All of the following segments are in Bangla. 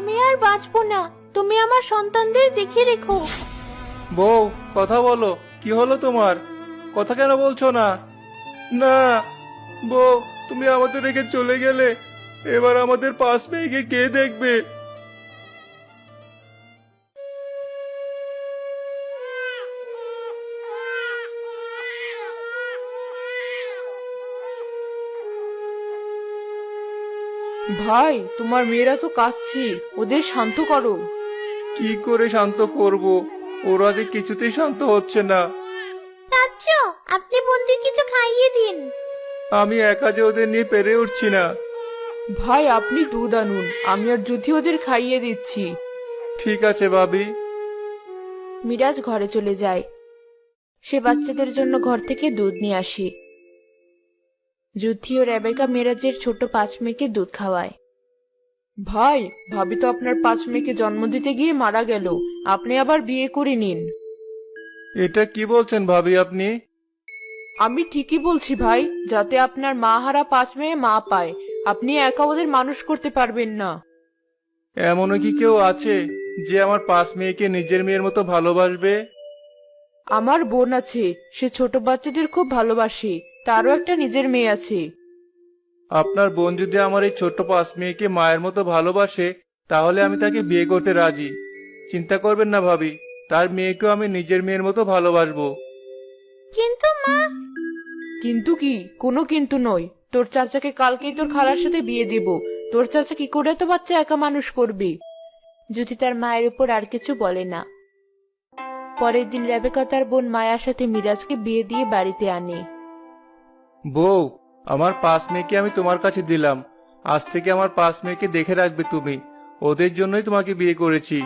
আমি আর বাঁচবো না, তুমি আমার সন্তানদের দেখে রেখো। বউ, কথা বলো। কি হলো তোমার? কথা কেন বলছো না? না বউ, তুমি আমাদের রেখে চলে গেলে, এবার আমাদের 5 মেয়েকে কে দেখবে? ভাই, তোমার মেয়েরা তো কাঁদছে, ওদের শান্ত করো। কি করে শান্ত করব? ওরা যে কিছুতেই শান্ত হচ্ছে না। চাচ্চু, আপনি বোনদের কিছু খাইয়ে দিন। আমি একা যে ওদের নিয়ে পেরে উঠছি না। ভাই, আপনি দুধ আনুন, আমি আর জ্যোতি ওদের খাইয়ে দিচ্ছি। ঠিক আছে ভাবি। মিরাজ ঘরে চলে যায়। সে বাচ্চাদের জন্য ঘর থেকে দুধ নিয়ে আসে। যুথি ও রেবেকা মিরাজের ছোট 5 মেয়েকে দুধ খাওয়ায়। ভাই, ভাবি তো আপনার 5 মেয়েকে জন্ম দিতে গিয়ে মারা গেল, আপনি আবার বিয়ে করে নিন। এটা কি বলছেন ভাবি আপনি? আমি ঠিকই বলছি ভাই, যাতে আপনার মা হারা 5 মেয়ে মা পায়। আপনি একা ওদের মানুষ করতে পারবেন না। এমনও কি কেউ আছে যে আমার 5 মেয়েকে নিজের মেয়ের মতো ভালোবাসবে? আমার বোন আছে, সে ছোট বাচ্চাদের খুব ভালোবাসে, তারও একটা নিজের মেয়ে আছে। আপনার বোন যদি আমার এই ছোট্ট 5 মেয়েকে মায়ের মতো ভালোবাসে, তাহলে আমি তাকে বিয়ে করতে রাজি। চিন্তা করবেন না ভাবি, তার মেয়েকেও আমি নিজের মেয়ের মতো ভালোবাসবো। কিন্তু মা। কিন্তু কি? কোনো কিন্তু নয়। তোর চাচাকে কালকেই তোর খালার সাথে বিয়ে দেব। তোর চাচা কি করে এত বাচ্চা একা মানুষ করবে? যুথি তার মায়ের উপর আর কিছু বলে না। পরের দিন রেবেকা তার বোন মায়ার সাথে মিরাজকে বিয়ে দিয়ে বাড়িতে আনে। বউ, আমার 5 মেয়েকে আমি তোমার কাছে দিলাম। আজ থেকে আমার 5 মেয়েকে দেখে রাখবে তুমি। ওদের জন্যই তোমাকে বিয়ে করেছি।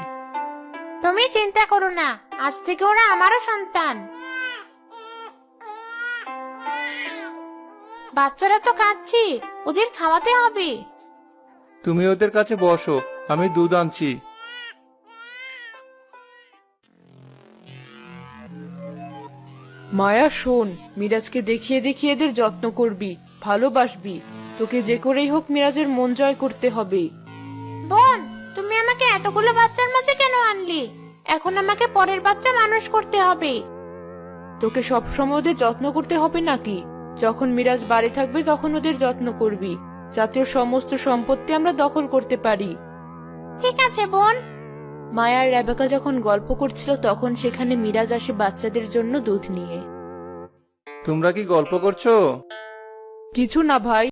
তুমি চিন্তা করো না, আজ থেকে ওরা আমারও সন্তান। বাচ্চারা তো কাঁদছে, ওদের খাওয়াতে হবে। তুমি ওদের কাছে বসো, আমি দুধ আনছি। মায়া, শোন, মিরাজকে দেখিয়ে দেখিয়ে এদের যত্ন করবি, ভালোবাসবি। তোকে যে করেই হোক মিরাজের মন জয় করতে হবে। বোন, তুমি আমাকে এতগুলো বাচ্চার মাঝে কেন আনলি? এখন আমাকে পরের বাচ্চা মানুষ করতে হবে। তোকে সবসময় ওদের যত্ন করতে হবে নাকি? যখন মিরাজ বাড়ি থাকবে তখন ওদের যত্ন করবি, যাতে ওর সমস্ত সম্পত্তি আমরা দখল করতে পারি। ঠিক আছে বোন। মায়া আর রেবেকা যখন গল্প করছিল তখন সেখানে মিরাজ আসে বাচ্চাদের জন্য দুধ নিয়ে। তোমরা কি গল্প করছো? কিছু না ভাই,